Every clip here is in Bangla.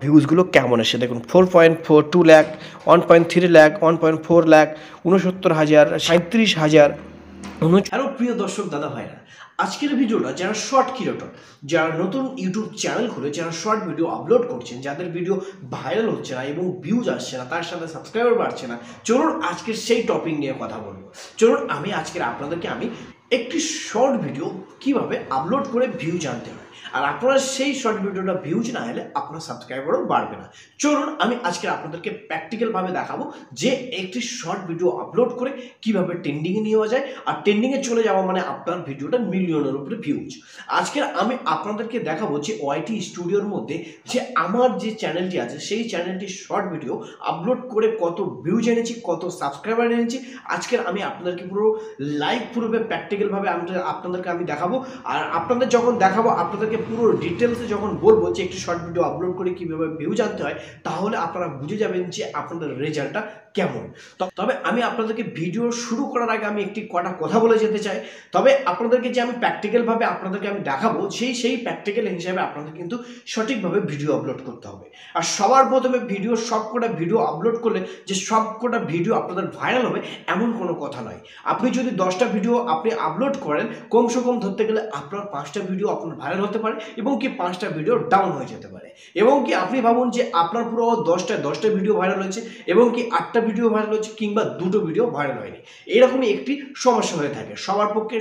ভিউজগুলো কেমন এসে দেখুন 4.42 লাখ, 1.3 লাখ, 1.4 লাখ, 69,000, 37,000। হ্যালো প্রিয় দর্শক দাদা ভাইরা, আজকের ভিডিওটা যারা শর্ট ক্রিয়েটর, যারা নতুন ইউটিউব চ্যানেল খুলে যারা শর্ট ভিডিও আপলোড করছেন, যাদের ভিডিও ভাইরাল হচ্ছে না এবং ভিউজ আসছে না, তার সাথে সাবস্ক্রাইবার বাড়ছে না, চলুন আজকের সেই টপিক নিয়ে কথা বলবো। চলুন আমি আজকের আপনাদেরকে একটি শর্ট ভিডিও কিভাবে আপলোড করে ভিউজ আনতে হয়, আর আপনারা সেই শর্ট ভিডিওটা ভিউজ না হলে আপনার সাবস্ক্রাইবারও বাড়বে না। চলুন আমি আজকে আপনাদেরকে প্র্যাকটিক্যালভাবে দেখাবো যে একটি শর্ট ভিডিও আপলোড করে কিভাবে ট্রেন্ডিংয়ে নিয়ে যায়, আর ট্রেন্ডিংয়ে চলে যাওয়া মানে আপনার ভিডিওটা মিলিয়নের উপরে ভিউজ। আজকে আমি আপনাদেরকে দেখাবো যে ওয়াইটি স্টুডিওর মধ্যে যে আমার যে চ্যানেলটি আছে সেই চ্যানেলটি শর্ট ভিডিও আপলোড করে কত ভিউজ এনেছি, কত সাবস্ক্রাইবার এনেছি। আজকের আমি আপনাদেরকে পুরো লাইভ প্রুফে প্র্যাকটিক্যালভাবে আপনাদেরকে আমি দেখাবো। আর আপনাদের যখন দেখাবো, আপনাদেরকে পুরো ডিটেলসে যখন বলবো যে একটি শর্ট ভিডিও আপলোড করে কীভাবে ভিউজ আনতে হয়, তাহলে আপনারা বুঝে যাবেন যে আপনাদের রেজাল্টটা কেমন। তবে আমি আপনাদেরকে ভিডিও শুরু করার আগে আমি একটি কটা কথা বলে যেতে চাই। তবে আপনাদেরকে যে আমি প্র্যাকটিক্যালভাবে আপনাদেরকে আমি দেখাবো, সেই প্র্যাকটিক্যাল হিসাবে আপনাদের কিন্তু সঠিকভাবে ভিডিও আপলোড করতে হবে। আর সবার প্রথমে সবকটা ভিডিও আপলোড করলে যে সবকটা ভিডিও আপনাদের ভাইরাল হবে এমন কোনো কথা নয়। আপনি যদি 10টা ভিডিও আপনি আপলোড করেন, কমসে কম ধরতে গেলে আপনার 5টা ভিডিও আপনার ভাইরাল হতে পারে এবং কি 5টা ভিডিও ডাউন হয়ে যেতে পারে। এবং কি আপনি ভাবুন যে আপনার পুরো 10টা ভিডিও ভাইরাল হয়েছে এবং কি 8টা ভিডিও ভাইরাল হচ্ছে কিংবা 2টো ভিডিও ভাইরাল হয়নি, এরকমই একটি সমস্যা হয়ে থাকে। সবার পক্ষে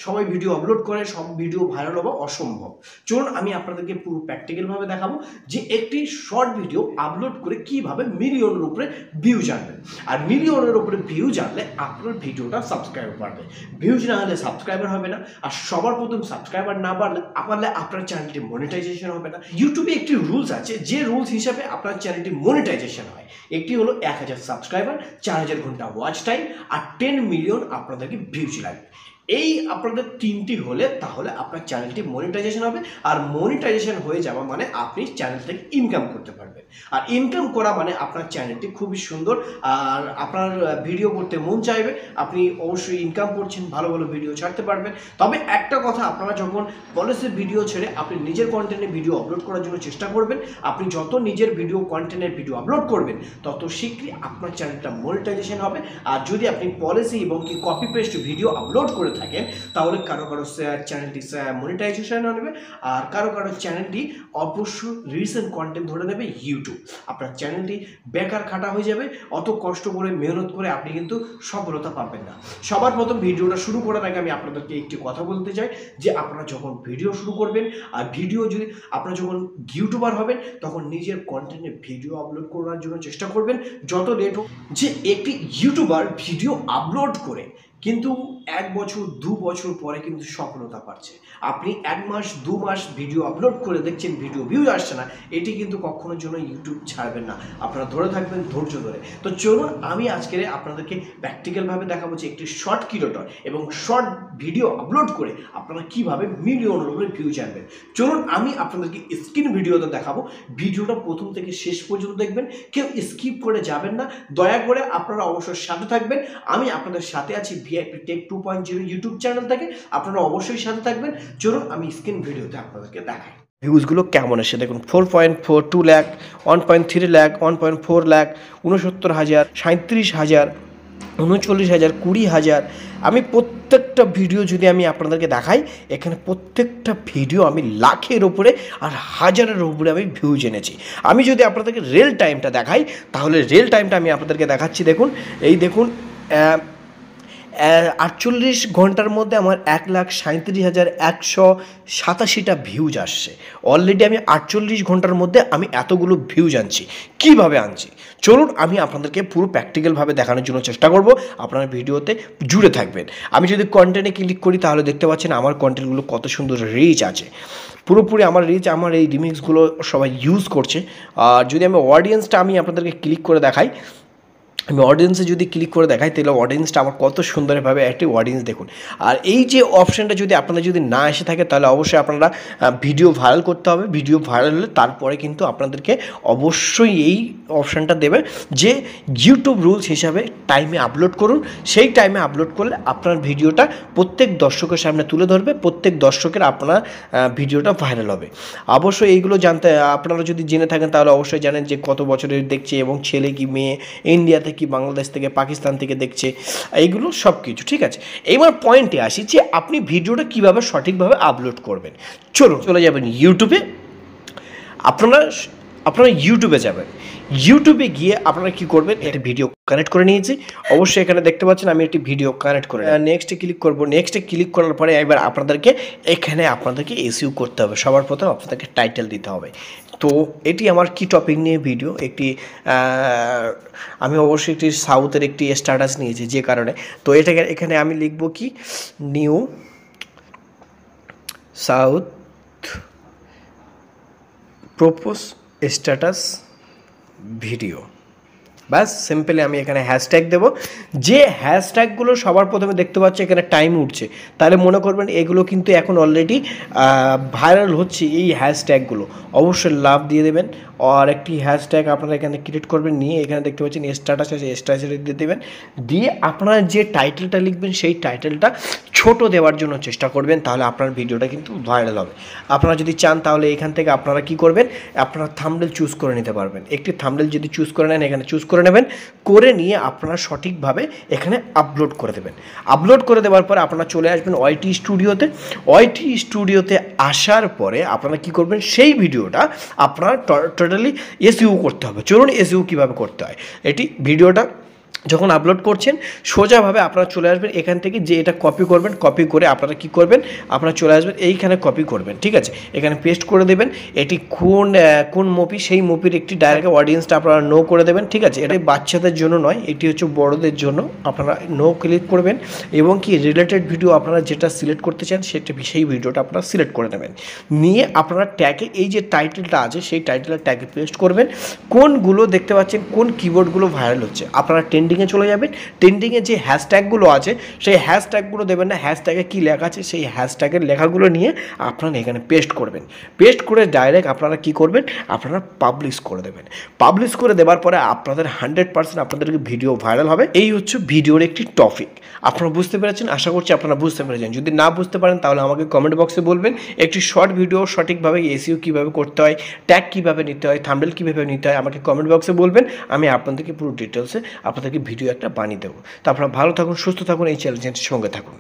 সবাই ভিডিও আপলোড করে সব ভিডিও ভাইরাল হওয়া অসম্ভব। চলুন আমি আপনাদেরকে পুরো প্র্যাকটিক্যালভাবে দেখাবো যে একটি শর্ট ভিডিও আপলোড করে কিভাবে মিলিয়নের উপরে ভিউজ আনবেন। আর মিলিয়নের উপরে ভিউজ আনলে আপনার ভিডিওটা সাবস্ক্রাইবার বাড়বে, ভিউজ না হলে সাবস্ক্রাইবার হবে না। আর সবার প্রথম সাবস্ক্রাইবার না বাড়লে আপনার চ্যানেলটি মনিটাইজেশন হবে না। ইউটিউবে একটি রুলস আছে, যে রুলস হিসাবে আপনার চ্যানেলটি মনিটাইজেশন হয়। একটি হলো 1000 সাবস্ক্রাইবার, 4000 ঘন্টা ওয়াচ টাইম আর 10 মিলিয়ন আপনাদেরকে ভিউজ লাগবে। এই আপনাদের 3টি হলে তাহলে আপনার চ্যানেলটি মনিটাইজেশন হবে। আর মনিটাইজেশন হয়ে যাওয়া মানে আপনি চ্যানেল থেকে ইনকাম করতে পারবেন। আর ইনকাম করা মানে আপনার চ্যানেলটি খুবই সুন্দর, আর আপনার ভিডিও করতে মন চাইবে, আপনি অবশ্যই ইনকাম করছেন, ভালো ভালো ভিডিও ছাড়তে পারবেন। তবে একটা কথা, আপনারা যখন পলিসির ভিডিও ছেড়ে আপনি নিজের কন্টেন্টে ভিডিও আপলোড করার জন্য চেষ্টা করবেন। আপনি যত নিজের কন্টেন্টের ভিডিও আপলোড করবেন, তত শীঘ্রই আপনার চ্যানেলটা মনিটাইজেশন হবে। আর যদি আপনি পলিসি এবং কি কপি পেস্ট ভিডিও আপলোড করে থাকেন, তাহলে কারো চ্যানেলটি মনিটাইজেশন নেবে, আর কারো চ্যানেলটি অবশ্য রিসেন্ট কন্টেন্ট ধরে নেবে ইউটিউব। আপনার চ্যানেলটি বেকার খাটা হয়ে যাবে, অত কষ্ট করে মেহনত করে আপনি কিন্তু সফলতা পাবেন না। সবার প্রথম ভিডিওটা শুরু করার আগে আমি আপনাদেরকে একটি কথা বলতে চাই যে আপনারা যখন ভিডিও শুরু করবেন, আর আপনারা যখন ইউটিউবার হবেন, তখন নিজের কন্টেন্টে ভিডিও আপলোড করার জন্য চেষ্টা করবেন যত লেট হোক। যে একটি ইউটিউবার ভিডিও আপলোড করে কিন্তু 1 বছর 2 বছর পরে কিন্তু সফলতা পাচ্ছে। আপনি 1 মাস 2 মাস ভিডিও আপলোড করে দেখছেন ভিডিও ভিউজ আসছে না, এটি কিন্তু কখনোর জন্য ইউটিউব ছাড়বেন না। আপনারা ধরে থাকবেন ধৈর্য ধরে। তো চলুন আমি আজকে আপনাদেরকে প্র্যাকটিক্যালভাবে দেখাবো যে একটি শর্ট ক্রিয়েটর এবং শর্ট ভিডিও আপলোড করে আপনারা কিভাবে মিলিয়নের উপরে ভিউজ আনবেন। চলুন আমি আপনাদেরকে স্ক্রিন ভিডিওতে দেখাবো। ভিডিওটা প্রথম থেকে শেষ পর্যন্ত দেখবেন, কেউ স্কিপ করে যাবেন না। দয়া করে আপনারা অবশ্যই সাথে থাকবেন। আমি আপনাদের সাথে আছি ভিআইপি টেক 2.0 ইউটিউব চ্যানেল থেকে, আপনারা অবশ্যই সাথে থাকবেন। চলুন আমি স্ক্রিন ভিডিওতে আপনাদেরকে দেখাই ভিউজগুলো কেমন এসে দেখুন 4.42 লাখ, 1.3 লাখ, 1.4 লাখ, 69,000, 37,000, 39,000, 20,000। আমি প্রত্যেকটা ভিডিও যদি আমি আপনাদেরকে দেখাই, এখানে প্রত্যেকটা ভিডিও আমি লাখের ওপরে আর হাজারের ওপরে আমি ভিউজ এনেছি। আমি যদি আপনাদেরকে রিয়েল টাইমটা দেখাই, তাহলে রিয়েল টাইমটা আমি আপনাদেরকে দেখাচ্ছি। দেখুন, এই দেখুন 48 ঘন্টার মধ্যে আমার 1,37,187টা ভিউজ আসছে। অলরেডি আমি 48 ঘন্টার মধ্যে আমি এতগুলো ভিউজ আনছি। কিভাবে আনছি চলুন আমি আপনাদেরকে পুরো প্র্যাকটিক্যালভাবে দেখানোর জন্য চেষ্টা করব। আপনারা ভিডিওতে জুড়ে থাকবেন। আমি যদি কন্টেন্টে ক্লিক করি, তাহলে দেখতে পাচ্ছেন আমার কন্টেন্টগুলো কত সুন্দর রিচ আছে। পুরোপুরি আমার রিচ, আমার এই রিমিক্সগুলো সবাই ইউজ করছে। আর যদি আমি অডিয়েন্সটা আমি আপনাদেরকে ক্লিক করে দেখাই, আমি অডিয়েন্সে যদি ক্লিক করে দেখাই তাহলে অডিয়েন্সটা আমার কত সুন্দরভাবে একটি অডিয়েন্স দেখুন। আর এই যে অপশানটা যদি আপনাদের যদি না এসে থাকে তাহলে অবশ্যই আপনারা ভিডিও ভাইরাল করতে হবে। ভিডিও ভাইরাল হলে তারপরে কিন্তু আপনাদেরকে অবশ্যই এই অপশানটা দেবে যে ইউটিউব রুলস হিসাবে টাইমে আপলোড করুন। সেই টাইমে আপলোড করলে আপনার ভিডিওটা প্রত্যেক দর্শকের সামনে তুলে ধরবে, প্রত্যেক দর্শকের আপনার ভিডিওটা ভাইরাল হবে। অবশ্যই এইগুলো জানতে আপনারা যদি জেনে থাকেন তাহলে অবশ্যই জানেন যে কত বছরের দেখছে এবং ছেলে কি মেয়ে, ইন্ডিয়া থেকে, বাংলাদেশ থেকে, পাকিস্তান থেকে দেখছে, এইগুলো সব কিছু ঠিক আছে। এইবার পয়েন্টে আসি যে আপনি ভিডিওটা কীভাবে সঠিকভাবে আপলোড করবেন। চলে যাবেন ইউটিউবে। আপনারা ইউটিউবে যাবেন। ইউটিউবে গিয়ে আপনারা কী করবেন, একটা ভিডিও কানেক্ট করে নিয়েছি। অবশ্যই এখানে দেখতে পাচ্ছেন আমি একটি ভিডিও কানেক্ট করে নেক্সটে ক্লিক করব। নেক্সটে ক্লিক করার পরে এবার আপনাদেরকে এসইও করতে হবে। সবার প্রথম আপনাদেরকে টাইটেল দিতে হবে। তো এটি আমার কি টপিক নিয়ে ভিডিও, আমি অবশ্যই একটি সাউথের একটি স্ট্যাটাস নিয়েছি যে কারণে। তো এখানে আমি লিখব কি, new south propose status video. ব্যাস সিম্পলি আমি এখানে হ্যাশট্যাগ দেবো। যে হ্যাশট্যাগুলো সবার প্রথমে দেখতে পাচ্ছি এখানে টাইম উঠছে, তাহলে মনে করবেন এগুলো কিন্তু এখন অলরেডি ভাইরাল হচ্ছে। এই হ্যাশট্যাগুলো অবশ্যই লাভ দিয়ে দেবেন। আর একটি হ্যাশট্যাগ আপনারা এখানে ক্রিয়েট করবেন, নিয়ে এখানে দেখতে পাচ্ছেন স্ট্যাটাস আছে, স্ট্যাটাসে দিয়ে দেবেন। দিয়ে আপনারা যে টাইটেলটা লিখবেন সেই টাইটেলটা ছোট দেওয়ার জন্য চেষ্টা করবেন, তাহলে আপনার ভিডিওটা কিন্তু ভাইরাল হবে। আপনারা যদি চান তাহলে এখান থেকে আপনারা কি করবেন, আপনারা থাম্বনেল চুজ করে নিতে পারবেন। একটি থাম্বনেল যদি চুজ করে নেন, এখানে চুজ করে নেবেন, করে নিয়ে আপনারা সঠিকভাবে এখানে আপলোড করে দেবেন। আপলোড করে দেওয়ার পরে আপনারা চলে আসবেন ওয়াইটি স্টুডিওতে। ওয়াইটি স্টুডিওতে আসার পরে আপনারা কি করবেন, সেই ভিডিওটা আপনারা টোটালি এসইও করতে হবে। চলুন এসইও কীভাবে করতে হয়। এটি ভিডিওটা যখন আপলোড করছেন সোজাভাবে আপনারা চলে আসবেন এখান থেকে, যে এটা কপি করবেন, কপি করে আপনারা কি করবেন, আপনারা চলে আসবেন এইখানে কপি করবেন, ঠিক আছে। এখানে পেস্ট করে দেবেন। এটি কোন মুভি, সেই মুভির একটি ডাইরেক্ট অডিয়েন্সটা আপনারা নো করে দেবেন, ঠিক আছে। এটা বাচ্চাদের জন্য নয়, এটি হচ্ছে বড়দের জন্য। আপনারা নো ক্লিক করবেন এবং কি রিলেটেড ভিডিও আপনারা যেটা সিলেক্ট করতে চান সেই ভিডিওটা আপনারা সিলেক্ট করে নেবেন। নিয়ে আপনারা ট্যাগে এই যে টাইটেলটা আছে সেই টাইটেলের ট্যাগে পেস্ট করবেন। কোনগুলো দেখতে পাচ্ছেন, কোন কিবোর্ডগুলো ভাইরাল হচ্ছে, আপনারা ট্রেন্ডিংয়ে চলে যাবেন। ট্রেন্ডিংয়ে যে হ্যাশট্যাগুলো আছে সেই হ্যাশট্যাগুলো দেবেন না, হ্যাশট্যাগে কী লেখা আছে সেই হ্যাশট্যাগের লেখাগুলো নিয়ে আপনারা এখানে পেস্ট করবেন। পেস্ট করে ডাইরেক্ট আপনারা কি করবেন, আপনারা পাবলিশ করে দেবেন। পাবলিশ করে দেওয়ার পরে আপনাদের 100% আপনাদেরকে ভিডিও ভাইরাল হবে। এই হচ্ছে ভিডিওর একটি টপিক। আপনারা বুঝতে পেরেছেন, আশা করছি আপনারা বুঝতে পেরেছেন। যদি না বুঝতে পারেন তাহলে আমাকে কমেন্ট বক্সে বলবেন। একটি শর্ট ভিডিও সঠিকভাবে এসইও কীভাবে করতে হয়, ট্যাগ কীভাবে নিতে হয়, থাম্বনেল কীভাবে নিতে হয় আমাকে কমেন্ট বক্সে বলবেন। আমি আপনাদেরকে পুরো ডিটেলসে আপনাদেরকে ভিডিও একটা বানিয়ে দেবো। তো আপনারা ভালো থাকুন, সুস্থ থাকুন, এই চ্যালেঞ্জের সঙ্গে থাকুন।